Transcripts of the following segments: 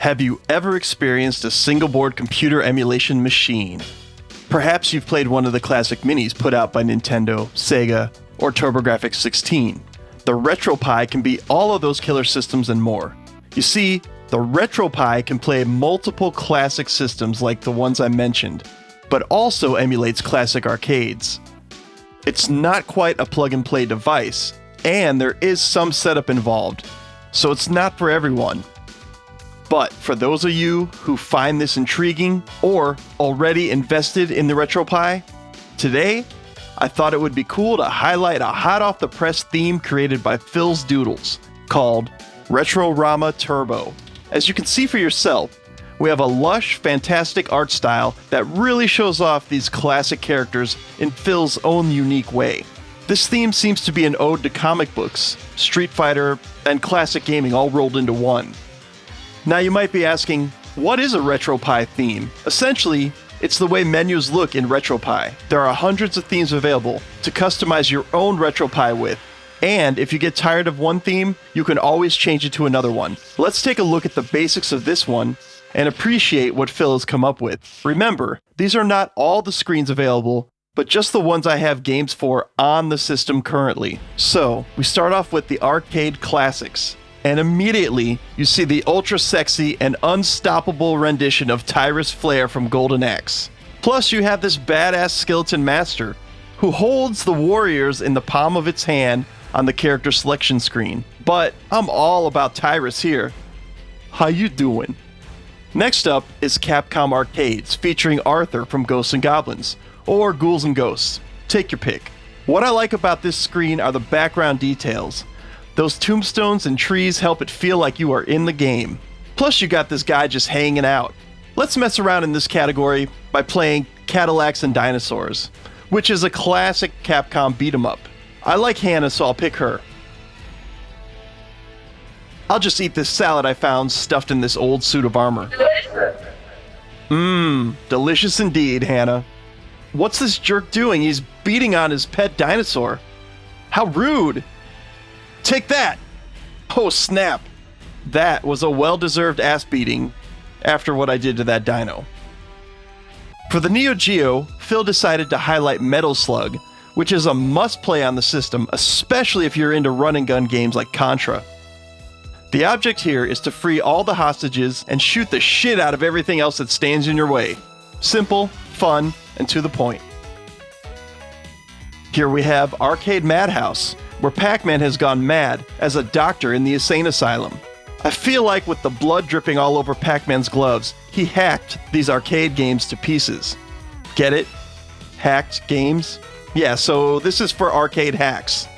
Have you ever experienced a single-board computer emulation machine? Perhaps you've played one of the classic minis put out by Nintendo, Sega, or TurboGrafx-16. The Retropie can be all of those killer systems and more. You see, the Retropie can play multiple classic systems like the ones I mentioned, but also emulates classic arcades. It's not quite a plug-and-play device, and there is some setup involved, so it's not for everyone. But for those of you who find this intriguing or already invested in the Retropie, today I thought it would be cool to highlight a hot-off-the-press theme created by Phill's Doodles called Retrorama Turbo. As you can see for yourself, we have a lush, fantastic art style that really shows off these classic characters in Phill's own unique way. This theme seems to be an ode to comic books, Street Fighter, and classic gaming all rolled into one. Now you might be asking, what is a Retropie theme? Essentially, it's the way menus look in Retropie. There are hundreds of themes available to customize your own Retropie with, and if you get tired of one theme, you can always change it to another one. Let's take a look at the basics of this one and appreciate what Phill has come up with. Remember, these are not all the screens available, but just the ones I have games for on the system currently. So, we start off with the Arcade Classics. And immediately, you see the ultra-sexy and unstoppable rendition of Tyrus Flare from Golden Axe. Plus, you have this badass skeleton master, who holds the warriors in the palm of its hand on the character selection screen. But I'm all about Tyrus here. How you doing? Next up is Capcom Arcades, featuring Arthur from Ghosts and Goblins, or Ghouls and Ghosts. Take your pick. What I like about this screen are the background details. Those tombstones and trees help it feel like you are in the game. Plus you got this guy just hanging out. Let's mess around in this category by playing Cadillacs and Dinosaurs, which is a classic Capcom beat-em-up. I like Hannah, so I'll pick her. I'll just eat this salad I found stuffed in this old suit of armor. Delicious indeed, Hannah. What's this jerk doing? He's beating on his pet dinosaur. How rude! Take that! Oh snap! That was a well-deserved ass beating after what I did to that dino. For the Neo Geo, Phill decided to highlight Metal Slug, which is a must-play on the system, especially if you're into run-and-gun games like Contra. The object here is to free all the hostages and shoot the shit out of everything else that stands in your way. Simple, fun, and to the point. Here we have Arcade Madhouse, where Pac-Man has gone mad as a doctor in the insane asylum. I feel like with the blood dripping all over Pac-Man's gloves, he hacked these arcade games to pieces. Get it? Hacked games? Yeah, so this is for arcade hacks.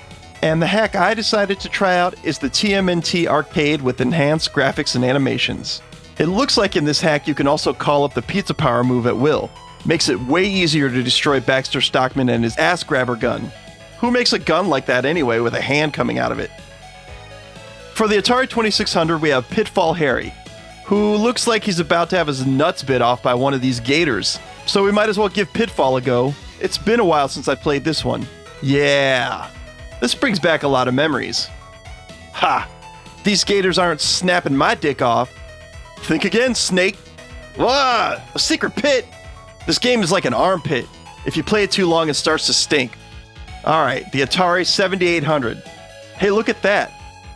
And the hack I decided to try out is the TMNT arcade with enhanced graphics and animations. It looks like in this hack you can also call up the Pizza Power move at will. Makes it way easier to destroy Baxter Stockman and his ass grabber gun. Who makes a gun like that anyway with a hand coming out of it? For the Atari 2600 we have Pitfall Harry, who looks like he's about to have his nuts bit off by one of these gators. So we might as well give Pitfall a go. It's been a while since I played this one. Yeah, this brings back a lot of memories. Ha! These gators aren't snapping my dick off. Think again, Snake. Wah! A secret pit! This game is like an armpit. If you play it too long, it starts to stink. Alright, the Atari 7800. Hey, look at that.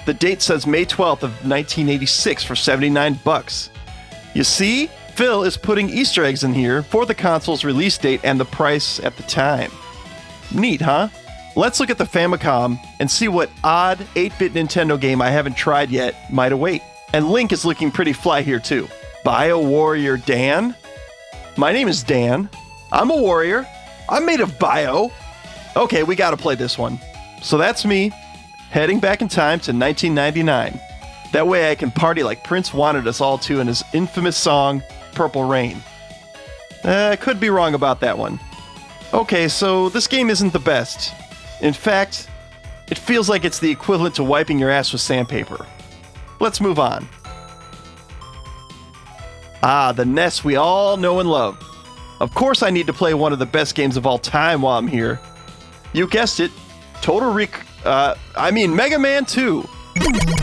The date says May 12th of 1986 for $79. You see? Phill is putting Easter eggs in here for the console's release date and the price at the time. Neat, huh? Let's look at the Famicom and see what odd 8-bit Nintendo game I haven't tried yet might await. And Link is looking pretty fly here too. Bio Warrior Dan? My name is Dan. I'm a warrior. I'm made of bio. Okay, we gotta play this one. So that's me, heading back in time to 1999. That way I can party like Prince wanted us all to in his infamous song, Purple Rain. I could be wrong about that one. Okay, so this game isn't the best. In fact, it feels like it's the equivalent to wiping your ass with sandpaper. Let's move on. Ah, the NES we all know and love. Of course I need to play one of the best games of all time while I'm here. You guessed it, Mega Man 2.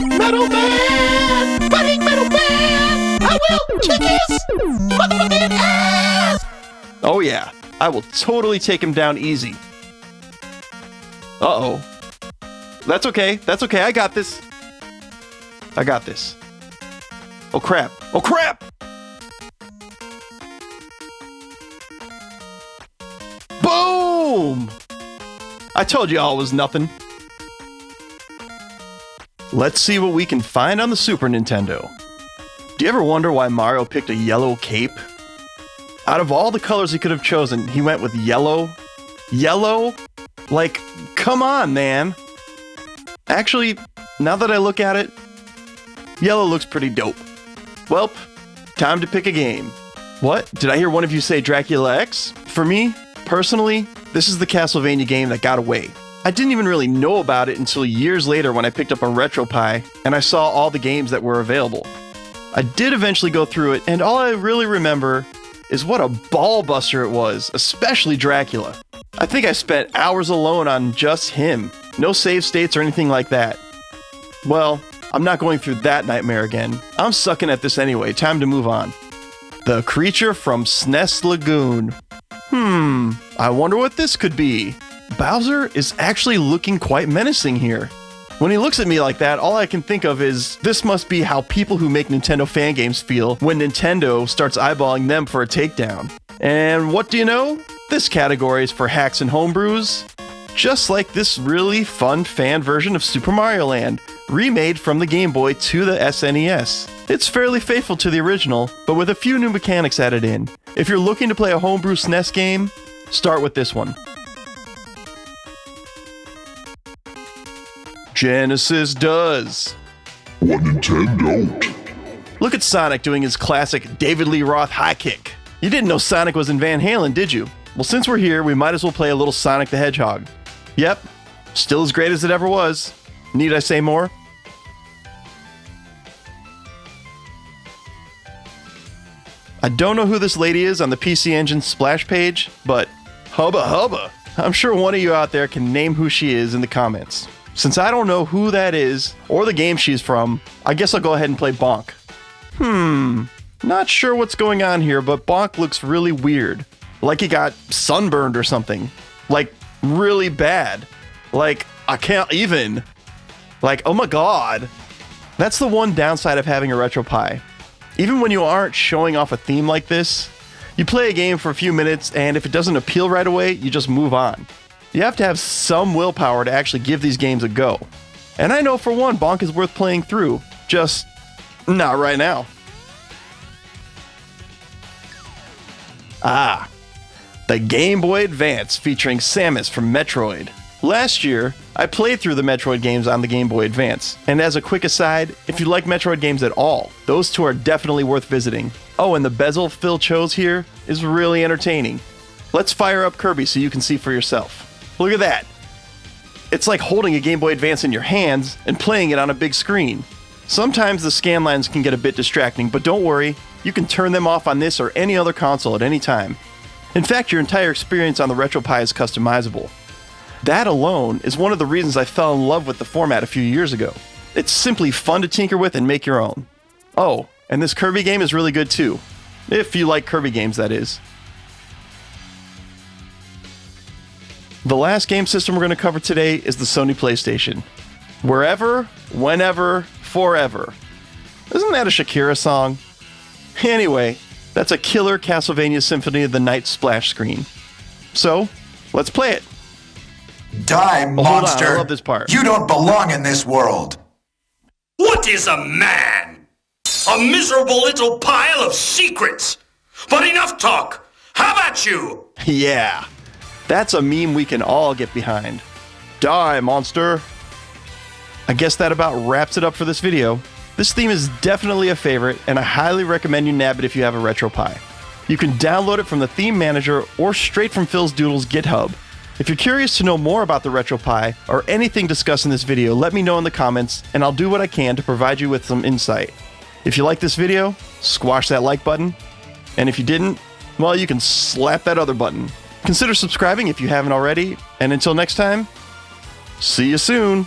Metal Man! Fighting Metal Man! I Oh yeah, I will totally take him down easy. Uh-oh. That's okay, I got this. I got this. Oh crap, oh crap! Boom! I told you all it was nothing. Let's see what we can find on the Super Nintendo. Do you ever wonder why Mario picked a yellow cape? Out of all the colors he could have chosen, he went with yellow. Yellow? Like, come on, man. Actually, now that I look at it, yellow looks pretty dope. Welp, time to pick a game. What? Did I hear one of you say Dracula X? For me, personally, this is the Castlevania game that got away. I didn't even really know about it until years later when I picked up a Retropie and I saw all the games that were available. I did eventually go through it, and all I really remember is what a ball buster it was, especially Dracula. I think I spent hours alone on just him. No save states or anything like that. Well, I'm not going through that nightmare again. I'm sucking at this anyway, time to move on. The creature from SNES Lagoon. I wonder what this could be. Bowser is actually looking quite menacing here. When he looks at me like that, all I can think of is this must be how people who make Nintendo fan games feel when Nintendo starts eyeballing them for a takedown. And what do you know? This category is for hacks and homebrews, just like this really fun fan version of Super Mario Land, remade from the Game Boy to the SNES. It's fairly faithful to the original, but with a few new mechanics added in. If you're looking to play a homebrew SNES game, start with this one. Genesis does. What Nintendo? Look at Sonic doing his classic David Lee Roth high kick. You didn't know Sonic was in Van Halen, did you? Well, since we're here, we might as well play a little Sonic the Hedgehog. Yep, still as great as it ever was. Need I say more? I don't know who this lady is on the PC Engine splash page, but hubba hubba. I'm sure one of you out there can name who she is in the comments. Since I don't know who that is, or the game she's from, I guess I'll go ahead and play Bonk. Not sure what's going on here, but Bonk looks really weird. Like he got sunburned or something. Like, really bad. Like, I can't even. Like, oh my god. That's the one downside of having a Retropie. Even when you aren't showing off a theme like this, you play a game for a few minutes, and if it doesn't appeal right away, you just move on. You have to have some willpower to actually give these games a go. And I know for one, Bonk is worth playing through. Just not right now. Ah, the Game Boy Advance featuring Samus from Metroid. Last year, I played through the Metroid games on the Game Boy Advance, and as a quick aside, if you like Metroid games at all, those two are definitely worth visiting. Oh, and the bezel Phill chose here is really entertaining. Let's fire up Kirby so you can see for yourself. Look at that. It's like holding a Game Boy Advance in your hands and playing it on a big screen. Sometimes the scan lines can get a bit distracting, but don't worry, you can turn them off on this or any other console at any time. In fact, your entire experience on the Retropie is customizable. That alone is one of the reasons I fell in love with the format a few years ago. It's simply fun to tinker with and make your own. Oh, and this Kirby game is really good too. If you like Kirby games, that is. The last game system we're going to cover today is the Sony PlayStation. Wherever, whenever, forever. Isn't that a Shakira song? Anyway, that's a killer Castlevania Symphony of the Night splash screen. So, let's play it. Die, monster! Hold on, I love this part. You don't belong in this world! What is a man? A miserable little pile of secrets! But enough talk! How about you? Yeah, that's a meme we can all get behind. Die, monster! I guess that about wraps it up for this video. This theme is definitely a favorite, and I highly recommend you nab it if you have a Retropie. You can download it from the theme manager or straight from Phil's Doodles GitHub. If you're curious to know more about the Retropie or anything discussed in this video, let me know in the comments, and I'll do what I can to provide you with some insight. If you like this video, squash that like button, and if you didn't, well, you can slap that other button. Consider subscribing if you haven't already, and until next time, see you soon!